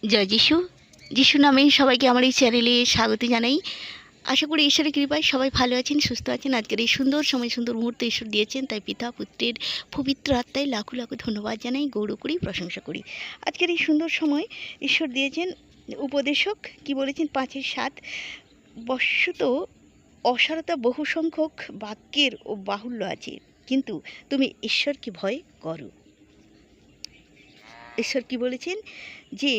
জয় যিশু। যিশু নামে সবাইকে আমার এই চ্যানেলে স্বাগত জানাই। আশা করি ঈশ্বরের কৃপায় সবাই ভালো আছেন, সুস্থ আছেন। আজকের এই সুন্দর সময়, সুন্দর মুহূর্ত ঈশ্বর দিয়েছেন, তাই পিতা পুত্রের পবিত্র আত্মায় লাখো লাখো ধন্যবাদ জানাই, গৌরব করি, প্রশংসা করি। আজকের এই সুন্দর সময় ঈশ্বর দিয়েছেন। উপদেশক কি বলেছেন? 5:7, বস্তুত অসারতা বহু সংখ্যক বাক্যের ও বাহুল্য আছে, কিন্তু তুমি ঈশ্বরকে ভয় করো। ঈশ্বর কি বলেছেন? যে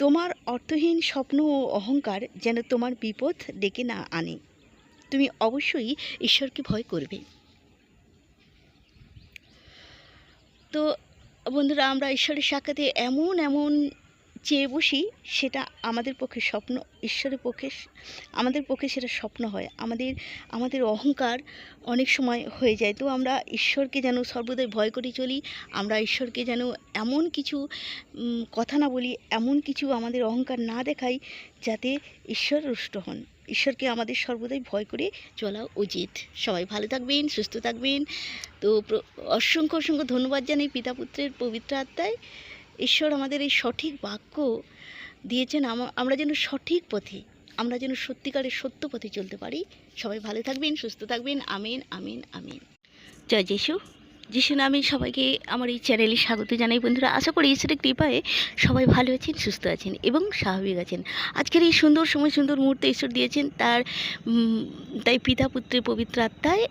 তোমার অর্থহীন স্বপ্ন ও অহংকার যেন তোমার বিপদ ডেকে না আনে। তুমি অবশ্যই ঈশ্বরকে ভয় করবে। তো বন্ধুরা, আমরা ঈশ্বরের সাক্ষাতে এমন এমন চেয়ে বসি, সেটা আমাদের পক্ষে স্বপ্ন। ঈশ্বরের পক্ষে, আমাদের পক্ষে সেটা স্বপ্ন হয়। আমাদের অহংকার অনেক সময় হয়ে যায়। তো আমরা ঈশ্বরকে যেন সর্বদাই ভয় করে চলি। আমরা ঈশ্বরকে যেন এমন কিছু কথা না বলি, এমন কিছু আমাদের অহংকার না দেখাই, যাতে ঈশ্বর রুষ্ট হন। ঈশ্বরকে আমাদের সর্বদাই ভয় করে চলা উচিত। সবাই ভালো থাকবেন, সুস্থ থাকবেন। তো অসংখ্য অসংখ্য ধন্যবাদ জানাই পিতা পুত্রের পবিত্র আত্মায়। ঈশ্বর আমাদের এই সঠিক বাক্য দিয়েছেন, আমরা যেন সঠিক পথে, আমরা যেন সত্যিকারের সত্য পথে চলতে পারি। সবাই ভালো থাকবেন, সুস্থ থাকবেন। আমিন, আমিন, আমিন। জয় যিশু। যিশু নামে সবাইকে আমার এই চ্যানেলে স্বাগত জানাই। বন্ধুরা, আশা করি ঈশ্বরের কৃপায় সবাই ভালো আছেন, সুস্থ আছেন এবং স্বাভাবিক আছেন। আজকের এই সুন্দর সময়, সুন্দর মুহূর্তে ঈশ্বর দিয়েছেন, তাই পিতা পুত্রের পবিত্র আত্মায়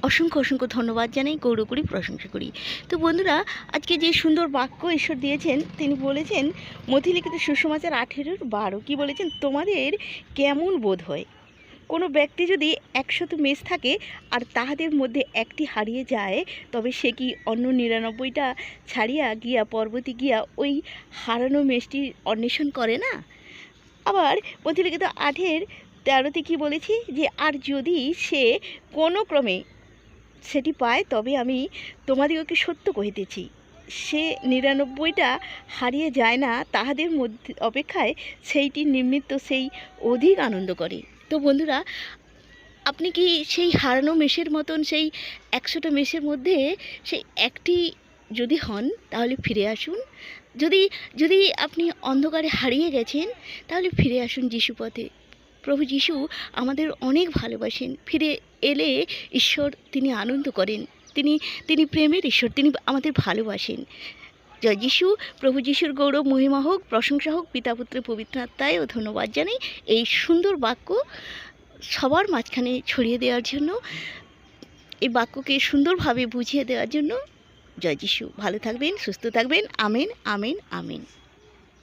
অসংখ্য অসংখ্য ধন্যবাদ জানাই, গৌরব করি, প্রশংসা করি। তো বন্ধুরা, আজকে যে সুন্দর বাক্য ঈশ্বর দিয়েছেন, তিনি বলেছেন মথিলিখিত সুসমাচার 18:12 কি বলেছেন? তোমাদের কেমন বোধ হয়, কোনো ব্যক্তি যদি 100 মেষ থাকে আর তাহাদের মধ্যে একটি হারিয়ে যায়, তবে সে কি অন্য 99টা ছাড়িয়া গিয়া পর্বতে গিয়া ওই হারানো মেষটি অন্বেষণ করে না? আবার মথিলিখিত 8:13 কি বলেছি? যে আর যদি সে কোনো ক্রমে সেটি পায়, তবে আমি তোমাদিগকে সত্য কহিতেছি, সে 99টা হারিয়ে যায় না, তাহাদের মধ্যে অপেক্ষায় সেইটি নিমিত্ত সেই অধিক আনন্দ করে। তো বন্ধুরা, আপনি কি সেই হারানো মেষের মতন, সেই 100টা মেষের মধ্যে সেই একটি যদি হন, তাহলে ফিরে আসুন। যদি যদি আপনি অন্ধকারে হারিয়ে গেছেন, তাহলে ফিরে আসুন যিশু পথে। প্রভু যিশু আমাদের অনেক ভালোবাসেন। ফিরে এলে ঈশ্বর তিনি আনন্দ করেন। তিনি প্রেমের ঈশ্বর, তিনি আমাদের ভালোবাসেন। জয় যিশু। প্রভু যিশুর গৌরব মহিমা হোক, প্রশংসা হোক পিতা পুত্রের পবিত্র আত্মায়, ও ধন্যবাদ জানাই এই সুন্দর বাক্য সবার মাঝখানে ছড়িয়ে দেওয়ার জন্য, এই বাক্যকে সুন্দরভাবে বুঝিয়ে দেওয়ার জন্য। জয় যিশু। ভালো থাকবেন, সুস্থ থাকবেন। Amen, amen, amen.